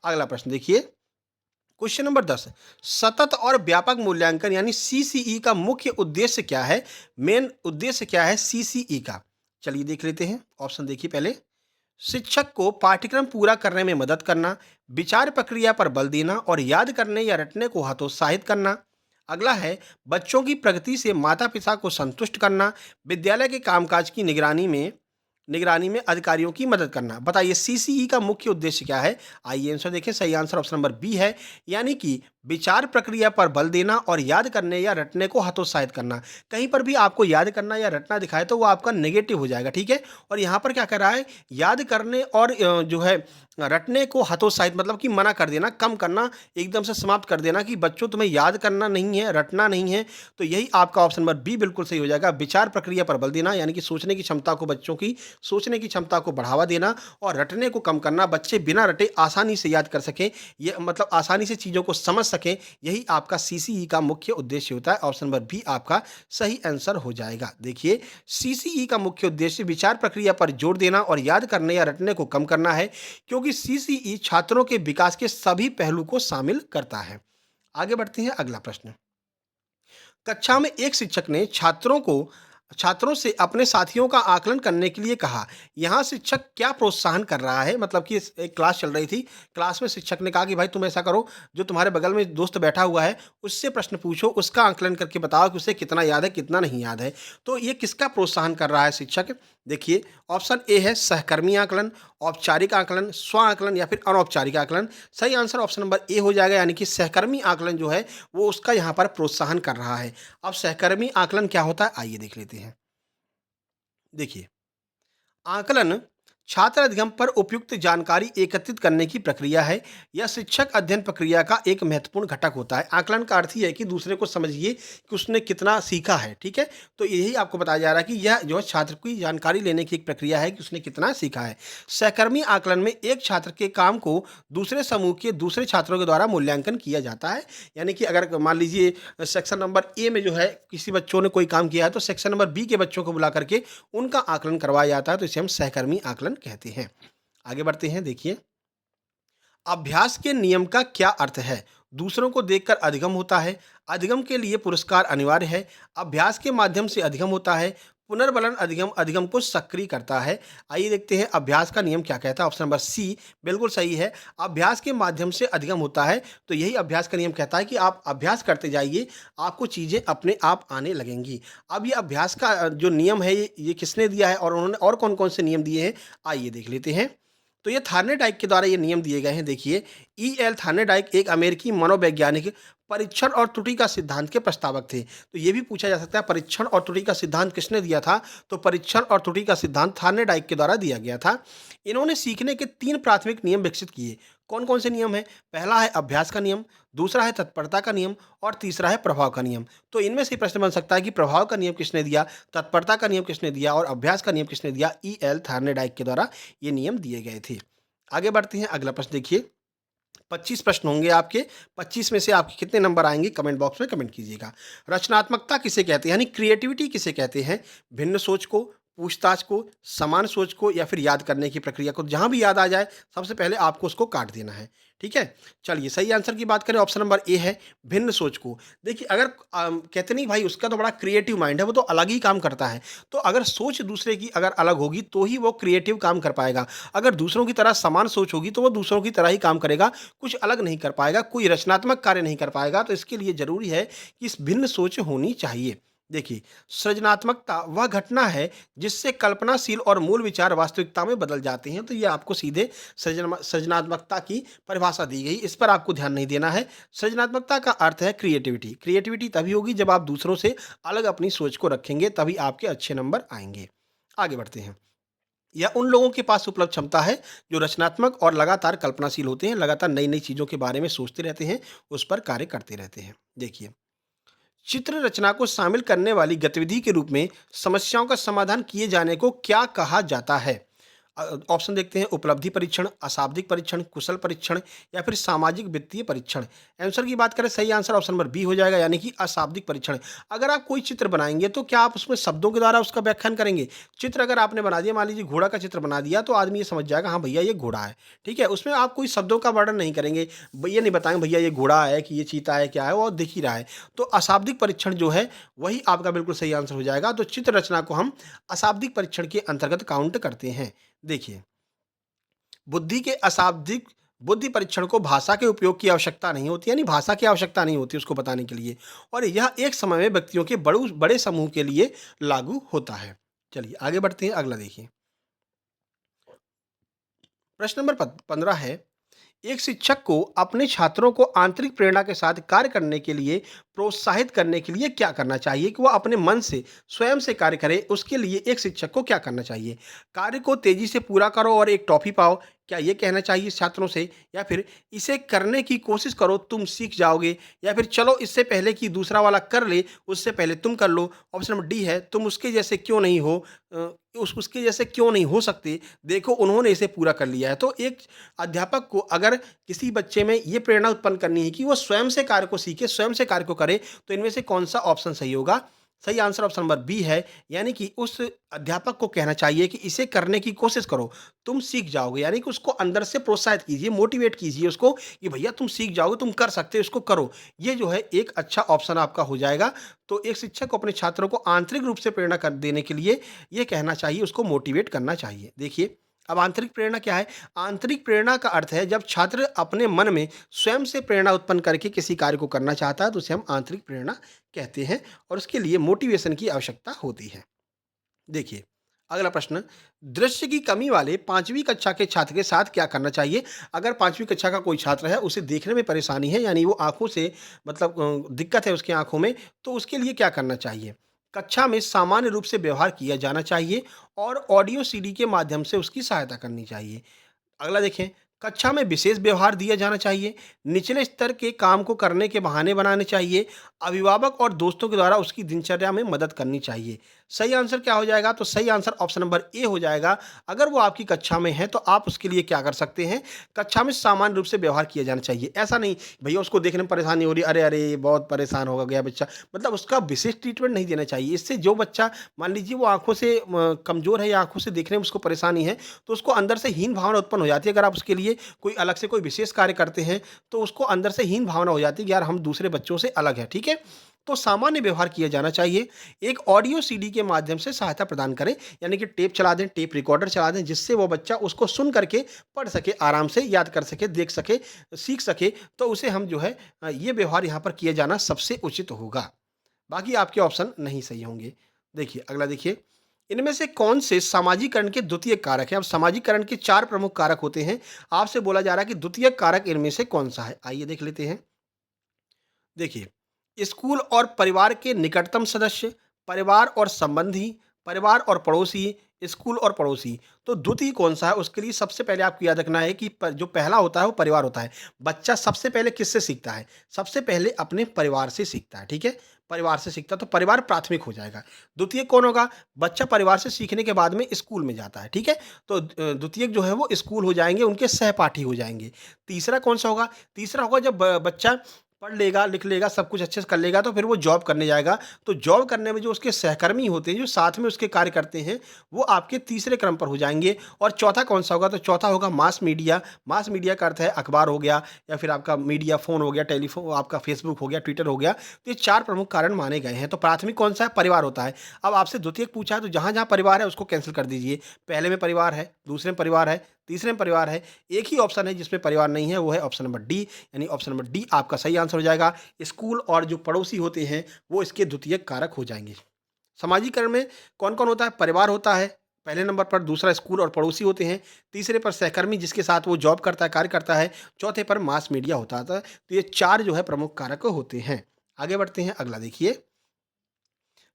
अगला प्रश्न देखिए, क्वेश्चन नंबर 10, सतत और व्यापक मूल्यांकन यानी सीसीई का मुख्य उद्देश्य क्या है? मेन उद्देश्य क्या है सीसीई का? चलिए देख लेते हैं। ऑप्शन देखिए पहले, शिक्षक को पाठ्यक्रम पूरा करने में मदद करना, विचार प्रक्रिया पर बल देना और याद करने या रटने को हतोत्साहित करना। अगला है बच्चों की प्रगति से माता पिता को संतुष्ट करना, विद्यालय के कामकाज की निगरानी में अधिकारियों की मदद करना। बताइए सीसीई का मुख्य उद्देश्य क्या है? आइए आंसर देखें। सही आंसर ऑप्शन नंबर बी है, यानी कि विचार प्रक्रिया पर बल देना और याद करने या रटने को हतोत्साहित करना। कहीं पर भी आपको याद करना या रटना दिखाए तो वो आपका नेगेटिव हो जाएगा, ठीक है। और यहाँ पर क्या कर रहा है, याद करने और जो है रटने को हतोत्साहित, मतलब कि मना कर देना, कम करना, एकदम से समाप्त कर देना कि बच्चों तुम्हें याद करना नहीं है, रटना नहीं है। तो यही आपका ऑप्शन नंबर बी बिल्कुल सही हो जाएगा। विचार प्रक्रिया पर बल देना, यानी कि सोचने की क्षमता को, बच्चों की सोचने की क्षमता को बढ़ावा देना, और रटने को कम करना, बच्चे बिना रटे आसानी से याद कर सकें, ये मतलब आसानी से चीज़ों को समझ सकें। यही आपका सीसीई का मुख्य उद्देश्य होता है। ऑप्शन नंबर बी आपका सही आंसर हो जाएगा। देखिए, सीसीई का मुख्य उद्देश्य विचार प्रक्रिया पर जोर देना और याद करने या रटने को कम करना है, क्योंकि सीसीई छात्रों के विकास के सभी पहलू को शामिल करता है। आगे बढ़ते हैं अगला प्रश्न। कक्षा में एक शिक्षक ने छात्रों से अपने साथियों का आकलन करने के लिए कहा। यहाँ शिक्षक क्या प्रोत्साहन कर रहा है? मतलब कि एक क्लास चल रही थी। क्लास में शिक्षक ने कहा कि भाई तुम ऐसा करो, जो तुम्हारे बगल में दोस्त बैठा हुआ है उससे प्रश्न पूछो, उसका आकलन करके बताओ कि उसे कितना याद है, कितना नहीं याद है। तो ये किसका प्रोत्साहन कर रहा है शिक्षक? देखिए, ऑप्शन ए है सहकर्मी आकलन, औपचारिक आकलन, स्व आकलन या फिर अनौपचारिक आकलन। सही आंसर ऑप्शन नंबर ए हो जाएगा, यानी कि सहकर्मी आकलन जो है वो उसका यहाँ पर प्रोत्साहन कर रहा है। अब सहकर्मी आकलन क्या होता है, आइए देख लेते हैं। देखिए, आकलन छात्र अधिगम पर उपयुक्त जानकारी एकत्रित करने की प्रक्रिया है। यह शिक्षक अध्ययन प्रक्रिया का एक महत्वपूर्ण घटक होता है। आकलन का अर्थ ही है कि दूसरे को समझिए कि उसने कितना सीखा है, ठीक है? तो यही आपको बताया जा रहा है कि यह जो है छात्र की जानकारी लेने की एक प्रक्रिया है कि उसने कितना सीखा है। सहकर्मी आकलन में एक छात्र के काम को दूसरे समूह के दूसरे छात्रों के द्वारा मूल्यांकन किया जाता है। यानी कि अगर मान लीजिए सेक्शन नंबर ए में जो है किसी बच्चों ने कोई काम किया है, तो सेक्शन नंबर बी के बच्चों को बुला करके उनका आकलन करवाया जाता है, तो इसे हम सहकर्मी आकलन कहते हैं। आगे बढ़ते हैं। देखिए, अभ्यास के नियम का क्या अर्थ है? दूसरों को देखकर अधिगम होता है। अधिगम के लिए पुरस्कार अनिवार्य है। अभ्यास के माध्यम से अधिगम होता है। पुनर्बलन अधिगम अधिगम को सक्रिय करता है। आइए देखते हैं अभ्यास का नियम क्या कहता है। ऑप्शन नंबर सी बिल्कुल सही है। अभ्यास के माध्यम से अधिगम होता है, तो यही अभ्यास का नियम कहता है कि आप अभ्यास करते जाइए, आपको चीज़ें अपने आप आने लगेंगी। अब ये अभ्यास का जो नियम है ये किसने दिया है और उन्होंने और कौन कौन से नियम दिए हैं, आइए देख लेते हैं। तो ये थार्नेडाइक के द्वारा ये नियम दिए गए हैं। देखिए, ई.एल. थार्नेडाइक एक अमेरिकी मनोवैज्ञानिक परीक्षण और त्रुटि का सिद्धांत के प्रस्तावक थे। तो ये भी पूछा जा सकता है परीक्षण और त्रुटि का सिद्धांत किसने दिया था? तो परीक्षण और त्रुटि का सिद्धांत थार्नेडाइक के द्वारा दिया गया था। इन्होंने सीखने के 3 प्राथमिक नियम विकसित किए। कौन-कौन से नियम हैं? पहला है अभ्यास का नियम, दूसरा है तत्परता का नियम और तीसरा है प्रभाव का नियम। तो इनमें से प्रश्न बन सकता है कि प्रभाव का नियम किसने दिया, तत्परता का नियम किसने दिया और अभ्यास का नियम किसने दिया? ई.एल. थार्नेडाइक के द्वारा ये नियम दिए गए थे। आगे बढ़ते हैं, अगला प्रश्न देखिए। 25 प्रश्न होंगे आपके, 25 में से आपके कितने नंबर आएंगे कमेंट बॉक्स में कमेंट कीजिएगा। रचनात्मकता किसे कहते हैं, यानी क्रिएटिविटी किसे कहते हैं? भिन्न सोच को, पूछताछ को, समान सोच को या फिर याद करने की प्रक्रिया को? जहां भी याद आ जाए सबसे पहले आपको उसको काट देना है, ठीक है? चलिए, सही आंसर की बात करें, ऑप्शन नंबर ए है भिन्न सोच को। देखिए, अगर कहते नहीं भाई उसका तो बड़ा क्रिएटिव माइंड है, वो तो अलग ही काम करता है। तो अगर सोच दूसरे की अगर अलग होगी तो ही वो क्रिएटिव काम कर पाएगा। अगर दूसरों की तरह समान सोच होगी तो वो दूसरों की तरह ही काम करेगा, कुछ अलग नहीं कर पाएगा, कोई रचनात्मक कार्य नहीं कर पाएगा। तो इसके लिए ज़रूरी है कि इस भिन्न सोच होनी चाहिए। देखिए, सृजनात्मकता वह घटना है जिससे कल्पनाशील और मूल विचार वास्तविकता में बदल जाते हैं। तो ये आपको सीधे सृजनात्मकता की परिभाषा दी गई, इस पर आपको ध्यान नहीं देना है। सृजनात्मकता का अर्थ है क्रिएटिविटी। क्रिएटिविटी तभी होगी जब आप दूसरों से अलग अपनी सोच को रखेंगे, तभी आपके अच्छे नंबर आएंगे। आगे बढ़ते हैं। यह उन लोगों के पास उपलब्ध क्षमता है जो रचनात्मक और लगातार कल्पनाशील होते हैं, लगातार नई नई चीज़ों के बारे में सोचते रहते हैं, उस पर कार्य करते रहते हैं। देखिए, चित्र रचना को शामिल करने वाली गतिविधि के रूप में समस्याओं का समाधान किए जाने को क्या कहा जाता है? ऑप्शन देखते हैं। उपलब्धि परीक्षण, अशाब्दिक परीक्षण, कुशल परीक्षण या फिर सामाजिक वित्तीय परीक्षण। आंसर की बात करें, सही आंसर ऑप्शन नंबर बी हो जाएगा, यानी कि अशाब्दिक परीक्षण। अगर आप कोई चित्र बनाएंगे तो क्या आप उसमें शब्दों के द्वारा उसका व्याख्यान करेंगे? चित्र अगर आपने बना दिया, मान लीजिए घोड़ा का चित्र बना दिया, तो आदमी ये समझ जाएगा हाँ भैया ये घोड़ा है, ठीक है? उसमें आप कोई शब्दों का वर्णन नहीं करेंगे, भैया नहीं बताएंगे भैया ये घोड़ा है कि ये चीता है, क्या है, वो दिख ही रहा है। तो अशाब्दिक परीक्षण जो है वही आपका बिल्कुल सही आंसर हो जाएगा। तो चित्र रचना को हम अशाब्दिक परीक्षण के अंतर्गत काउंट करते हैं। देखिए, बुद्धि के अशाब्दिक बुद्धि परीक्षण को भाषा के उपयोग की आवश्यकता नहीं होती, यानी भाषा की आवश्यकता नहीं होती उसको बताने के लिए, और यह एक समय में व्यक्तियों के बड़े समूह के लिए लागू होता है। चलिए आगे बढ़ते हैं, अगला देखिए। प्रश्न नंबर 15 है, एक शिक्षक को अपने छात्रों को आंतरिक प्रेरणा के साथ कार्य करने के लिए प्रोत्साहित करने के लिए क्या करना चाहिए कि वह अपने मन से स्वयं से कार्य करे? उसके लिए एक शिक्षक को क्या करना चाहिए? कार्य को तेजी से पूरा करो और एक टॉफी पाओ, क्या ये कहना चाहिए छात्रों से? या फिर इसे करने की कोशिश करो, तुम सीख जाओगे? या फिर चलो इससे पहले कि दूसरा वाला कर ले उससे पहले तुम कर लो? ऑप्शन नंबर डी है, तुम उसके जैसे क्यों नहीं हो, उसके जैसे क्यों नहीं हो सकते, देखो उन्होंने इसे पूरा कर लिया है। तो एक अध्यापक को अगर किसी बच्चे में ये प्रेरणा उत्पन्न करनी है कि वो स्वयं से कार्य को सीखे, स्वयं से कार्य को करे, तो इनमें से कौन सा ऑप्शन सही होगा? सही आंसर ऑप्शन नंबर बी है, यानी कि उस अध्यापक को कहना चाहिए कि इसे करने की कोशिश करो, तुम सीख जाओगे। यानी कि उसको अंदर से प्रोत्साहित कीजिए, मोटिवेट कीजिए उसको कि भैया तुम सीख जाओगे, तुम कर सकते हो, इसको करो। ये जो है एक अच्छा ऑप्शन आपका हो जाएगा। तो एक शिक्षक को अपने छात्रों को आंतरिक रूप से प्रेरणा कर देने के लिए ये कहना चाहिए, उसको मोटिवेट करना चाहिए। देखिए, अब आंतरिक प्रेरणा क्या है? आंतरिक प्रेरणा का अर्थ है जब छात्र अपने मन में स्वयं से प्रेरणा उत्पन्न करके किसी कार्य को करना चाहता है, तो उसे हम आंतरिक प्रेरणा कहते हैं और उसके लिए मोटिवेशन की आवश्यकता होती है। देखिए, अगला प्रश्न, दृश्य की कमी वाले 5वीं कक्षा के छात्र के साथ क्या करना चाहिए? अगर 5वीं कक्षा का कोई छात्र है, उसे देखने में परेशानी है, यानी वो आँखों से मतलब दिक्कत है उसकी आँखों में, तो उसके लिए क्या करना चाहिए? कक्षा में सामान्य रूप से व्यवहार किया जाना चाहिए और ऑडियो सीडी के माध्यम से उसकी सहायता करनी चाहिए। अगला देखें, कक्षा में विशेष व्यवहार दिया जाना चाहिए, निचले स्तर के काम को करने के बहाने बनाने चाहिए, अभिभावक और दोस्तों के द्वारा उसकी दिनचर्या में मदद करनी चाहिए। सही आंसर क्या हो जाएगा? तो सही आंसर ऑप्शन नंबर ए हो जाएगा। अगर वो आपकी कक्षा में है तो आप उसके लिए क्या कर सकते हैं? कक्षा में सामान्य रूप से व्यवहार किया जाना चाहिए। ऐसा नहीं भैया उसको देखने में परेशानी हो रही है, अरे अरे बहुत परेशान हो गया बच्चा, मतलब उसका विशेष ट्रीटमेंट नहीं देना चाहिए। इससे जो बच्चा मान लीजिए वो आंखों से कमजोर है या आंखों से देखने में उसको परेशानी है, तो उसको अंदर से हीन भावना उत्पन्न हो जाती है। अगर आप उसके लिए कोई अलग से कोई विशेष कार्य करते हैं, तो उसको अंदर से हीन भावना हो जाती है कि यार हम दूसरे बच्चों से अलग हैं, ठीक है? तो सामान्य व्यवहार किया जाना चाहिए। एक ऑडियो सीडी के माध्यम से सहायता प्रदान करें, यानी कि टेप चला दें, टेप रिकॉर्डर चला दें, जिससे वो बच्चा उसको सुन करके पढ़ सके, आराम से याद कर सके, देख सके, सीख सके। तो उसे हम जो है ये व्यवहार यहाँ पर किया जाना सबसे उचित होगा। बाकी आपके ऑप्शन नहीं सही होंगे। देखिए, अगला देखिए, इनमें से कौन से सामाजिकरण के द्वितीयक कारक हैं? अब सामाजिकरण के 4 प्रमुख कारक होते हैं। आपसे बोला जा रहा है कि द्वितीयक कारक इनमें से कौन-सा है? आइए देख लेते हैं। देखिए, स्कूल और परिवार के निकटतम सदस्य, परिवार और संबंधी, परिवार और पड़ोसी, स्कूल और पड़ोसी। तो द्वितीय कौन-सा है? उसके लिए सबसे पहले आपको याद रखना है कि प जो पहला होता है वो परिवार होता है। बच्चा सबसे पहले किससे सीखता है? सबसे पहले अपने परिवार से सीखता है, ठीक है? परिवार से सीखता है, तो परिवार प्राथमिक हो जाएगा। द्वितीयक कौन होगा? बच्चा परिवार से सीखने के बाद में स्कूल में जाता है, ठीक है? तो द्वितीयक जो है वो स्कूल हो जाएँगे, उनके सहपाठी हो जाएँगे। तीसरा कौन-सा होगा? तीसरा होगा जब ब बच्चा पढ़ लेगा, लिख लेगा, सब कुछ अच्छे से कर लेगा, तो फिर वो जॉब करने जाएगा। तो जॉब करने में जो उसके सहकर्मी होते हैं, जो साथ में उसके कार्य करते हैं, वो आपके तीसरे क्रम पर हो जाएँगे। और चौथा कौन-सा होगा? तो चौथा होगा मास मीडिया। मास मीडिया का अर्थ है अखबार हो गया या फिर आपका मीडिया, फ़ोन हो गया, आपका फ़ेसबुक हो गया, ट्विटर हो गया। तो ये 4 प्रमुख कारण माने गए हैं। तो प्राथमिक कौन-सा है? परिवार होता है। अब आपसे द्वितीयक पूछा है, तो जहाँ-जहाँ परिवार है उसको कैंसल कर दीजिए। पहले में परिवार है, दूसरे में परिवार है, तीसरे में परिवार है। एक ही ऑप्शन है जिसमें परिवार नहीं है, वो है ऑप्शन नंबर डी, यानी ऑप्शन नंबर डी आपका सही आंसर हो जाएगा। स्कूल और जो पड़ोसी होते हैं, वो इसके द्वितीयक कारक हो जाएँगे। सामाजिकरण में कौन-कौन होता है? परिवार होता है, पहले नंबर पर, दूसरा स्कूल और पड़ोसी होते हैं, तीसरे पर सहकर्मी जिसके साथ वो जॉब करता है, कार्य करता है, चौथे पर मास मीडिया होता है। तो ये 4 जो है प्रमुख कारक होते हैं। आगे बढ़ते हैं, अगला देखिए।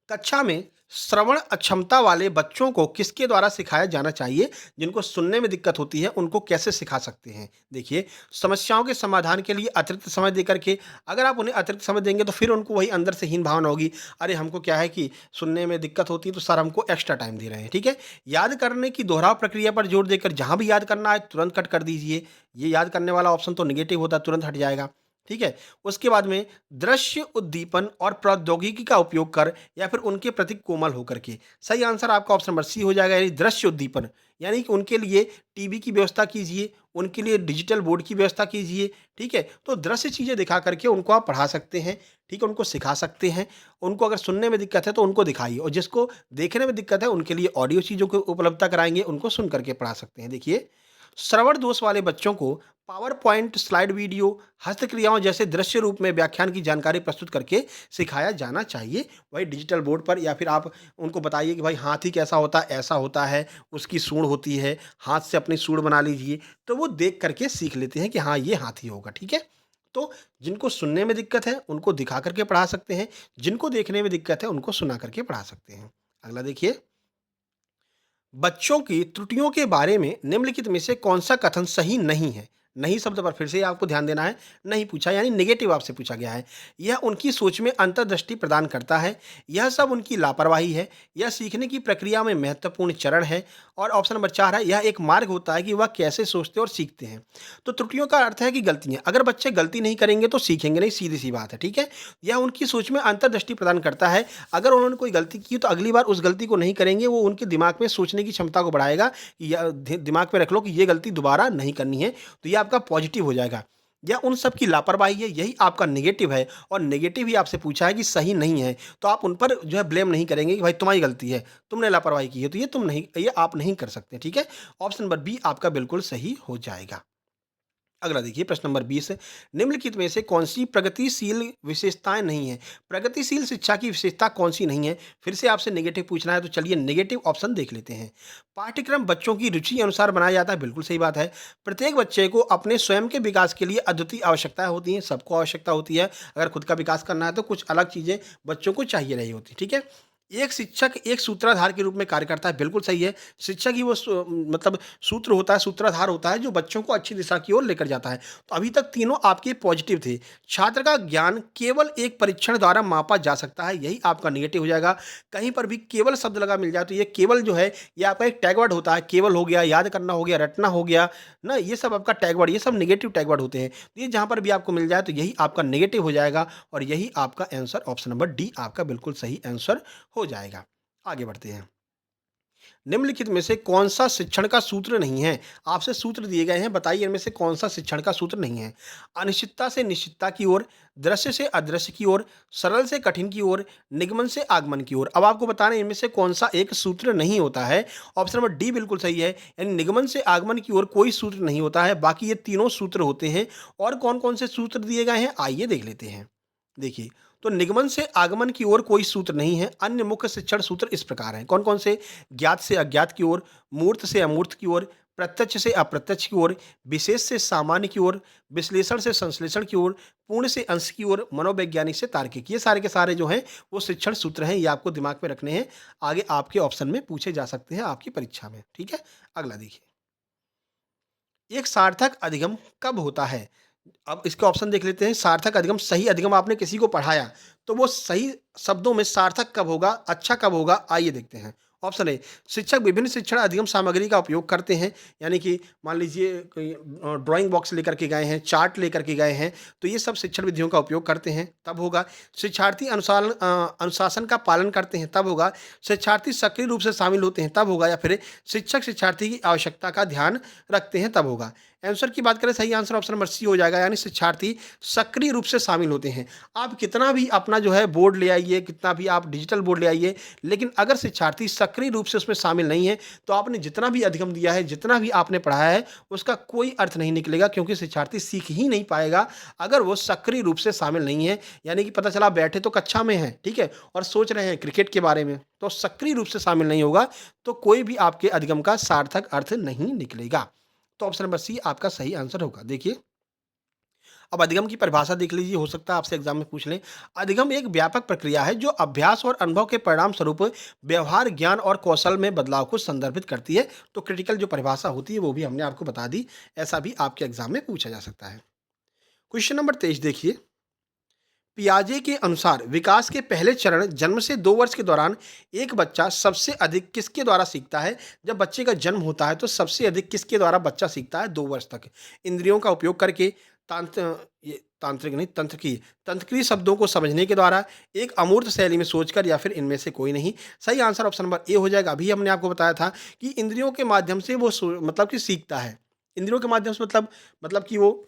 कक्षा में श्रवण अक्षमता वाले बच्चों को किसके द्वारा सिखाया जाना चाहिए? जिनको सुनने में दिक्कत होती है, उनको कैसे सिखा सकते हैं? देखिए, समस्याओं के समाधान के लिए अतिरिक्त समय देकर के, अगर आप उन्हें अतिरिक्त समय देंगे तो फिर उनको वही अंदर से हीन भावना होगी, अरे हमको क्या है कि सुनने में दिक्कत होती है तो सर हमको एक्स्ट्रा टाइम दे रहे हैं, ठीक है? याद करने की दोहराव प्रक्रिया पर जोर देकर जहाँ भी याद करना है तुरंत कट कर दीजिए। ये याद करने वाला ऑप्शन तो नेगेटिव होता है, तुरंत हट जाएगा, ठीक है? उसके बाद में दृश्य उद्दीपन और प्रौद्योगिकी का उपयोग कर या फिर उनके प्रति कोमल होकर के। सही आंसर आपका ऑप्शन नंबर सी हो जाएगा, यानी दृश्य उद्दीपन। यानी कि उनके लिए टीवी की व्यवस्था कीजिए, उनके लिए डिजिटल बोर्ड की व्यवस्था कीजिए, ठीक है? तो दृश्य चीज़ें दिखा करके उनको आप पढ़ा सकते हैं, ठीक है? उनको सिखा सकते हैं। उनको अगर सुनने में दिक्कत है तो उनको दिखाइए, और जिसको देखने में दिक्कत है उनके लिए ऑडियो चीज़ों की उपलब्धता कराएँगे, उनको सुन करके पढ़ा सकते हैं। देखिए, श्रवण दोष वाले बच्चों को पावर पॉइंट, स्लाइड वीडियो, हस्तक्रियाओं जैसे दृश्य रूप में व्याख्यान की जानकारी प्रस्तुत करके सिखाया जाना चाहिए। वही डिजिटल बोर्ड पर, या फिर आप उनको बताइए कि भाई हाथी कैसा होता है, ऐसा होता है, उसकी सूंड होती है, हाथ से अपनी सूंड बना लीजिए, तो वो देख करके सीख लेते हैं कि हाँ ये हाथी होगा, ठीक है? तो जिनको सुनने में दिक्कत है उनको दिखा करके पढ़ा सकते हैं, जिनको देखने में दिक्कत है उनको सुना करके पढ़ा सकते हैं। अगला देखिए, बच्चों की त्रुटियों के बारे में निम्नलिखित में से कौन-सा कथन सही नहीं है? नहीं शब्द पर फिर से आपको ध्यान देना है, नहीं पूछा यानी नेगेटिव आपसे पूछा गया है। यह उनकी सोच में अंतर्दृष्टि प्रदान करता है, यह सब उनकी लापरवाही है, यह सीखने की प्रक्रिया में महत्वपूर्ण चरण है। और ऑप्शन नंबर 4 है, यह एक मार्ग होता है कि वह कैसे सोचते और सीखते हैं। तो त्रुटियों का अर्थ है कि गलतियाँ, अगर बच्चे गलती नहीं करेंगे तो सीखेंगे नहीं, सीधी-सी बात है, ठीक है? यह उनकी सोच में अंतर्दृष्टि प्रदान करता है, अगर उन्होंने कोई गलती की तो अगली बार उस गलती को नहीं करेंगे, वो उनके दिमाग में सोचने की क्षमता को बढ़ाएगा कि या दिमाग में रख लो कि ये गलती दोबारा नहीं करनी है, तो ये आपका पॉजिटिव हो जाएगा। या उन सब की लापरवाही है, यही आपका नेगेटिव है और नेगेटिव ही आपसे पूछा है कि सही नहीं है, तो आप उन पर जो है ब्लेम नहीं करेंगे कि भाई तुम्हारी गलती है, तुमने लापरवाही की है, तो ये आप नहीं कर सकते, ठीक है? ऑप्शन नंबर बी आपका बिल्कुल सही हो जाएगा। अगला देखिए प्रश्न नंबर 20 निम्नलिखित में से कौन सी प्रगतिशील विशेषताएं नहीं है? प्रगतिशील शिक्षा की विशेषता कौन सी नहीं है? फिर से आपसे नेगेटिव पूछना है तो चलिए नेगेटिव ऑप्शन देख लेते हैं। पाठ्यक्रम बच्चों की रुचि अनुसार बनाया जाता है, बिल्कुल सही बात है। प्रत्येक बच्चे को अपने स्वयं के विकास के लिए अद्वितीय आवश्यकताएं होती हैं, सबको आवश्यकता होती है। अगर खुद का विकास करना है तो कुछ अलग चीजें बच्चों को चाहिए रही होती, ठीक है? एक शिक्षक एक सूत्रधार के रूप में कार्य करता है, बिल्कुल सही है। शिक्षक ही वो मतलब सूत्र होता है, सूत्रधार होता है जो बच्चों को अच्छी दिशा की ओर लेकर जाता है। तो अभी तक तीनों आपके पॉजिटिव थे। छात्र का ज्ञान केवल एक परीक्षण द्वारा मापा जा सकता है, यही आपका नेगेटिव हो जाएगा। कहीं पर भी केवल शब्द लगा मिल जाए तो ये केवल जो है ये आपका एक टैग वर्ड होता है। केवल हो गया, याद करना हो गया, रटना हो गया ना, ये सब आपका टैग वर्ड, ये सब नेगेटिव टैग वर्ड होते हैं। तो ये जहाँ पर भी आपको मिल जाए तो यही आपका नेगेटिव हो जाएगा और यही आपका आंसर ऑप्शन नंबर डी आपका बिल्कुल सही आंसर हो जाएगा। आगे बढ़ते हैं। निम्नलिखित में से कौन-सा शिक्षण का सूत्र नहीं है? आपसे सूत्र दिए गए हैं, बताइए इनमें से कौन-सा शिक्षण का सूत्र नहीं है? अनिश्चितता से निश्चितता की ओर, दृश्य से अदृश्य की ओर, सरल से कठिन की ओर, निगमन से आगमन की ओर। अब आपको बताना है इनमें से कौन-सा एक सूत्र नहीं होता है। ऑप्शन नंबर डी बिल्कुल सही है, यानी निगमन से आगमन की ओर कोई सूत्र नहीं होता है, बाकी ये तीनों सूत्र होते हैं। और कौन-कौन से सूत्र दिए गए हैं, आइए देख लेते हैं। देखिए, तो निगमन से आगमन की ओर कोई सूत्र नहीं है। अन्य मुख्य शिक्षण सूत्र इस प्रकार हैं। कौन-कौन से? ज्ञात से अज्ञात की ओर, मूर्त से अमूर्त की ओर, प्रत्यक्ष से अप्रत्यक्ष की ओर, विशेष से सामान्य की ओर, विश्लेषण से संश्लेषण की ओर, पूर्ण से अंश की ओर, मनोवैज्ञानिक से तार्किक। ये सारे के सारे जो हैं वो शिक्षण सूत्र हैं, ये आपको दिमाग में रखने हैं। आगे आपके ऑप्शन में पूछे जा सकते हैं आपकी परीक्षा में, ठीक है? अगला देखिए। एक सार्थक अधिगम कब होता है? अब इसके ऑप्शन देख लेते हैं। सार्थक अधिगम, सही अधिगम आपने किसी को पढ़ाया, तो वो सही शब्दों में सार्थक कब होगा, अच्छा कब होगा, आइए देखते हैं। ऑप्शन ए, शिक्षक विभिन्न शिक्षण अधिगम सामग्री का उपयोग करते हैं, यानी कि मान लीजिए कोई ड्राइंग बॉक्स लेकर के गए हैं, चार्ट लेकर के गए हैं, तो ये सब शिक्षण विधियों का उपयोग करते हैं, तब होगा। शिक्षार्थी अनुशासन का पालन करते हैं, तब होगा। शिक्षार्थी सक्रिय रूप से शामिल होते हैं, तब होगा। या फिर शिक्षक शिक्षार्थी की आवश्यकता का ध्यान रखते हैं, तब होगा। आंसर की बात करें, सही आंसर ऑप्शन नंबर सी हो जाएगा, यानी शिक्षार्थी सक्रिय रूप से शामिल होते हैं। आप कितना भी अपना जो है बोर्ड ले आइए, कितना भी आप डिजिटल बोर्ड ले आइए, लेकिन अगर शिक्षार्थी सक्रिय रूप से उसमें शामिल नहीं है, तो आपने जितना भी अधिगम दिया है, जितना भी आपने पढ़ाया है, उसका कोई अर्थ नहीं निकलेगा, क्योंकि शिक्षार्थी सीख ही नहीं पाएगा अगर वो सक्रिय रूप से शामिल नहीं है। यानी कि पता चला बैठे तो कक्षा में हैं, ठीक है, और सोच रहे हैं क्रिकेट के बारे में, तो सक्रिय रूप से शामिल नहीं होगा, तो कोई भी आपके अधिगम का सार्थक अर्थ नहीं निकलेगा। तो ऑप्शन नंबर सी आपका सही आंसर होगा। देखिए, अब अधिगम की परिभाषा देख लीजिए, हो सकता है आपसे एग्जाम में पूछ लें। अधिगम एक व्यापक प्रक्रिया है जो अभ्यास और अनुभव के परिणाम स्वरूप व्यवहार, ज्ञान और कौशल में बदलाव को संदर्भित करती है। तो क्रिटिकल जो परिभाषा होती है वो भी हमने आपको बता दी, ऐसा भी आपके एग्जाम में पूछा जा सकता है। क्वेश्चन नंबर 23 देखिए। पियाजे के अनुसार विकास के पहले चरण जन्म से 2 वर्ष के दौरान एक बच्चा सबसे अधिक किसके द्वारा सीखता है? जब बच्चे का जन्म होता है तो सबसे अधिक किसके द्वारा बच्चा सीखता है 2 वर्ष तक? इंद्रियों का उपयोग करके, तांत्रिक नहीं, तंत्रीय शब्दों को समझने के द्वारा, एक अमूर्त शैली में सोचकर, या फिर इनमें से कोई नहीं। सही आंसर ऑप्शन नंबर ए हो जाएगा। अभी हमने आपको बताया था कि इंद्रियों के माध्यम से वो मतलब कि सीखता है। इंद्रियों के माध्यम से मतलब कि वो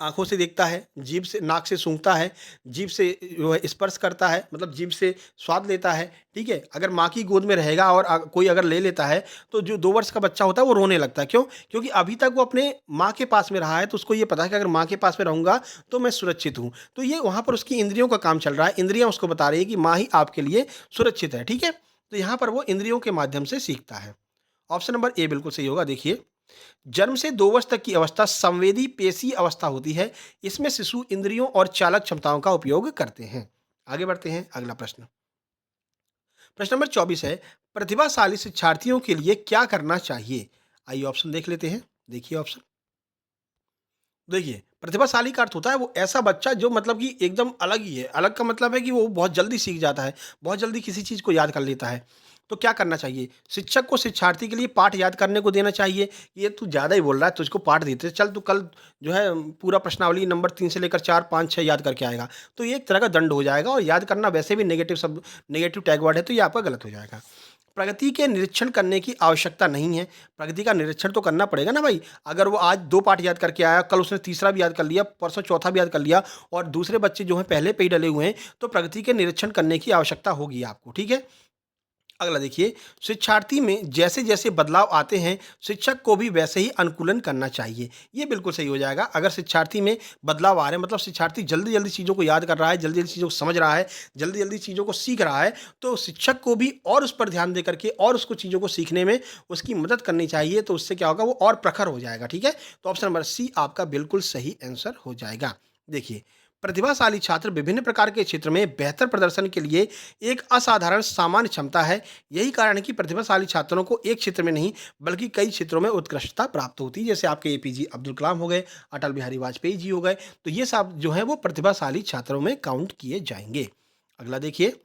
आँखों से देखता है, जीभ से, नाक से सूँघता है, जीभ से जो है स्पर्श करता है, मतलब जीभ से स्वाद लेता है, ठीक है? अगर माँ की गोद में रहेगा और कोई अगर ले लेता है, तो जो 2 वर्ष का बच्चा होता है वो रोने लगता है। क्यों? क्योंकि अभी तक वो अपने माँ के पास में रहा है, तो उसको ये पता है कि अगर माँ के पास में रहूँगा तो मैं सुरक्षित हूँ। तो ये वहाँ पर उसकी इंद्रियों का काम चल रहा है, इंद्रियाँ उसको बता रही है कि माँ ही आपके लिए सुरक्षित है, ठीक है? तो यहाँ पर वो इंद्रियों के माध्यम से सीखता है। ऑप्शन नंबर ए बिल्कुल सही होगा। देखिए, जन्म से 2 वर्ष तक की अवस्था संवेदी पेशी अवस्था होती है। इसमें शिशु इंद्रियों और चालक क्षमताओं का उपयोग करते हैं। आगे बढ़ते हैं, अगला प्रश्न। प्रश्न नंबर 24 है, प्रतिभाशाली शिक्षार्थियों के लिए क्या करना चाहिए? आइए ऑप्शन देख लेते हैं। देखिए ऑप्शन। देखिए, प्रतिभाशाली का अर्थ होता है वो ऐसा बच्चा जो मतलब कि एकदम अलग ही है। अलग का मतलब है कि वो बहुत जल्दी सीख जाता है, बहुत जल्दी किसी चीज़ को याद कर लेता है। तो क्या करना चाहिए? शिक्षक को शिक्षार्थी के लिए पाठ याद करने को देना चाहिए। ये तू ज़्यादा ही बोल रहा है, तुझको पाठ देते हैं, चल तू कल जो है पूरा प्रश्नावली नंबर 3 से लेकर 4, 5, 6 याद करके आएगा। तो ये एक तरह का दंड हो जाएगा और याद करना वैसे भी नेगेटिव टैग वर्ड है, तो ये आपका गलत हो जाएगा। प्रगति के निरीक्षण करने की आवश्यकता नहीं है। प्रगति का निरीक्षण तो करना पड़ेगा ना भाई। अगर वो आज 2 पाठ याद करके आया, कल उसने तीसरा भी याद कर लिया, परसों चौथा भी याद कर लिया और दूसरे बच्चे जो हैं पहले पे ही डले हुए हैं, तो प्रगति के निरीक्षण करने की आवश्यकता होगी आपको, ठीक है? अगला देखिए, शिक्षार्थी में जैसे-जैसे बदलाव आते हैं, शिक्षक को भी वैसे ही अनुकूलन करना चाहिए। ये बिल्कुल सही हो जाएगा। अगर शिक्षार्थी में बदलाव आ रहे हैं, मतलब शिक्षार्थी जल्दी-जल्दी चीज़ों को याद कर रहा है, जल्दी-जल्दी चीज़ों को समझ रहा है, जल्दी-जल्दी चीज़ों को सीख रहा है, तो शिक्षक को भी और उस पर ध्यान दे करके और उसको चीज़ों को सीखने में उसकी मदद करनी चाहिए, तो उससे क्या होगा, वो और प्रखर हो जाएगा, ठीक है? तो ऑप्शन नंबर सी आपका बिल्कुल सही आंसर हो जाएगा। देखिए, प्रतिभाशाली छात्र विभिन्न प्रकार के क्षेत्र में बेहतर प्रदर्शन के लिए एक असाधारण सामान्य क्षमता है। यही कारण है कि प्रतिभाशाली छात्रों को एक क्षेत्र में नहीं बल्कि कई क्षेत्रों में उत्कृष्टता प्राप्त होती है। जैसे आपके एपीजे अब्दुल कलाम हो गए, अटल बिहारी वाजपेयी जी हो गए, तो ये सब जो है वो प्रतिभाशाली छात्रों में काउंट किए जाएंगे। अगला देखिए,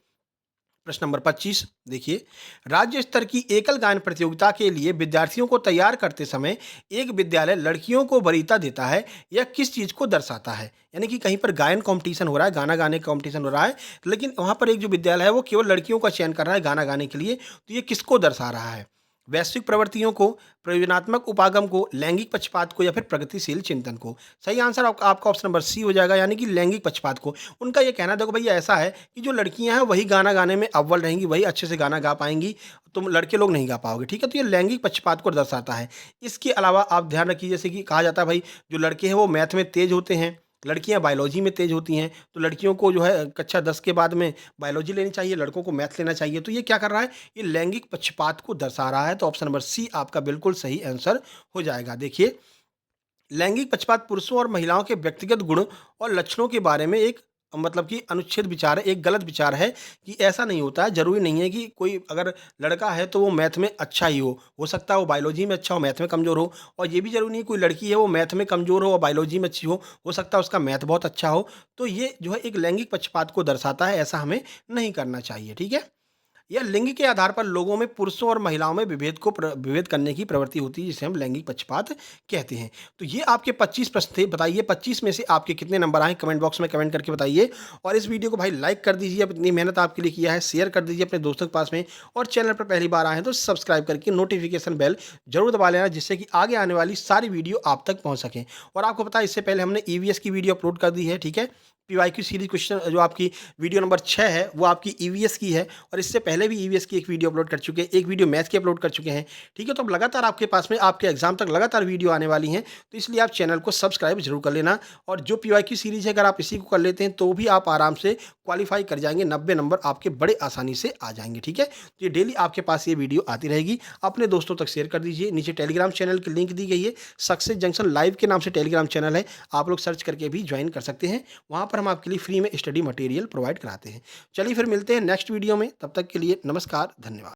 प्रश्न नंबर 25 देखिए, राज्य स्तर की एकल गायन प्रतियोगिता के लिए विद्यार्थियों को तैयार करते समय एक विद्यालय लड़कियों को वरीयता देता है, यह किस चीज को दर्शाता है? यानी कि कहीं पर गायन कंपटीशन हो रहा है, गाना गाने का कंपटीशन हो रहा है, लेकिन वहां पर एक जो विद्यालय है वो केवल लड़कियों का चयन कर रहा है गाना गाने के लिए, तो ये किसको दर्शा रहा है? वैश्विक प्रवृत्तियों को, प्रयोजनात्मक उपागम को, लैंगिक पक्षपात को या फिर प्रगतिशील चिंतन को? सही आंसर आपका ऑप्शन नंबर सी हो जाएगा, यानी कि लैंगिक पक्षपात को। उनका ये कहना, देखो भैया ऐसा है कि जो लड़कियां हैं वही गाना गाने में अव्वल रहेंगी, वही अच्छे से गाना गा पाएंगी, तुम लड़के लोग नहीं गा पाओगे, ठीक है? तो ये लैंगिक पक्षपात को दर्शाता है। इसके अलावा आप ध्यान रखिए, जैसे कि कहा जाता है भाई जो लड़के हैं वो मैथ में तेज होते हैं, लड़कियां बायोलॉजी में तेज होती हैं, तो लड़कियों को जो है कक्षा 10 के बाद में बायोलॉजी लेनी चाहिए, लड़कों को मैथ लेना चाहिए। तो ये क्या कर रहा है, ये लैंगिक पक्षपात को दर्शा रहा है। तो ऑप्शन नंबर सी आपका बिल्कुल सही आंसर हो जाएगा। देखिए, लैंगिक पक्षपात पुरुषों और महिलाओं के व्यक्तिगत गुण और लक्षणों के बारे में एक मतलब कि अनुच्छेद विचार है, एक गलत विचार है कि ऐसा नहीं होता है। ज़रूरी नहीं है कि कोई अगर लड़का है तो वो मैथ में अच्छा ही हो सकता है वो बायोलॉजी में अच्छा हो, मैथ में कमज़ोर हो, और ये भी ज़रूरी नहीं है कोई लड़की है वो मैथ में कमज़ोर हो और बायोलॉजी में अच्छी हो सकता है उसका मैथ बहुत अच्छा हो। तो ये जो है एक लैंगिक पक्षपात को दर्शाता है, ऐसा हमें नहीं करना चाहिए, ठीक है? यह लिंग के आधार पर लोगों में पुरुषों और महिलाओं में विभेद करने की प्रवृत्ति होती है, जिसे हम लैंगिक पक्षपात कहते हैं। तो ये आपके 25 प्रश्न थे। बताइए 25 में से आपके कितने नंबर आए? कमेंट बॉक्स में कमेंट करके बताइए और इस वीडियो को भाई लाइक कर दीजिए, अब इतनी मेहनत आपके लिए किया है, शेयर कर दीजिए अपने दोस्तों के पास में, और चैनल पर पहली बार आए हैं तो सब्सक्राइब करके नोटिफिकेशन बेल जरूर दबा लेना, जिससे कि आगे आने वाली सारी वीडियो आप तक पहुंच सकें। और आपको पता है इससे पहले हमने ईवीएस की वीडियो अपलोड कर दी है, ठीक है? पीवाईक्यू सीरीज क्वेश्चन जो आपकी वीडियो नंबर 6 है वो आपकी ईवीएस की है, और इससे पहले भी ईवीएस की एक वीडियो अपलोड कर चुके हैं, एक वीडियो मैथ की अपलोड कर चुके हैं, ठीक है? तो अब लगातार आपके पास में आपके एग्जाम तक लगातार वीडियो आने वाली हैं, तो इसलिए आप चैनल को सब्सक्राइब जरूर कर लेना। और जो पीवाईक्यू सीरीज है अगर आप इसी को कर लेते हैं तो भी आप आराम से क्वालिफाई कर जाएंगे, 90 नंबर आपके बड़े आसानी से आ जाएंगे, ठीक है? तो ये डेली आपके पास ये वीडियो आती रहेगी, अपने दोस्तों तक शेयर कर दीजिए। नीचे टेलीग्राम चैनल की लिंक दी गई है, सक्सेस जंक्शन लाइव के नाम से टेलीग्राम चैनल है, आप लोग सर्च करके भी ज्वाइन कर सकते हैं। वहाँ पर हम आपके लिए फ्री में स्टडी मटेरियल प्रोवाइड कराते हैं। चलिए फिर मिलते हैं नेक्स्ट वीडियो में, तब तक के लिए नमस्कार, धन्यवाद।